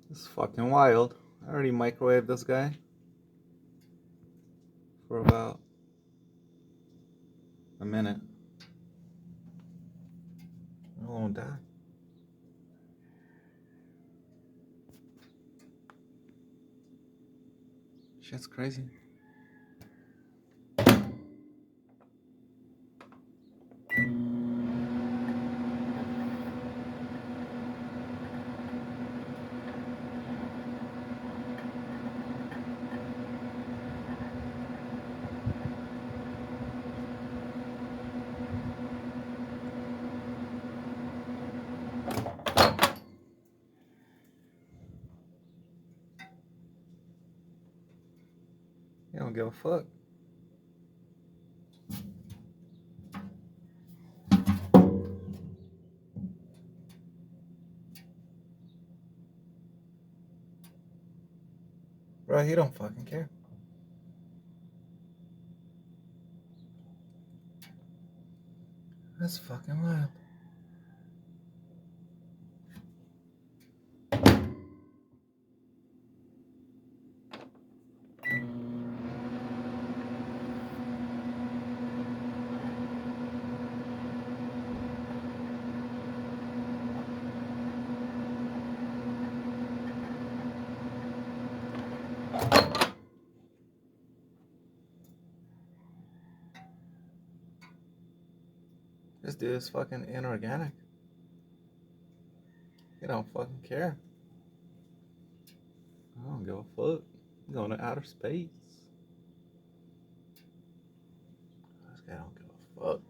This is fucking wild. I already microwaved this guy for about a minute. It won't die. Shit's crazy. You don't give a fuck. Bro, he don't fucking care. That's fucking wild. This dude is fucking inorganic. He don't fucking care. I don't give a fuck. I'm going to outer space. This guy don't give a fuck.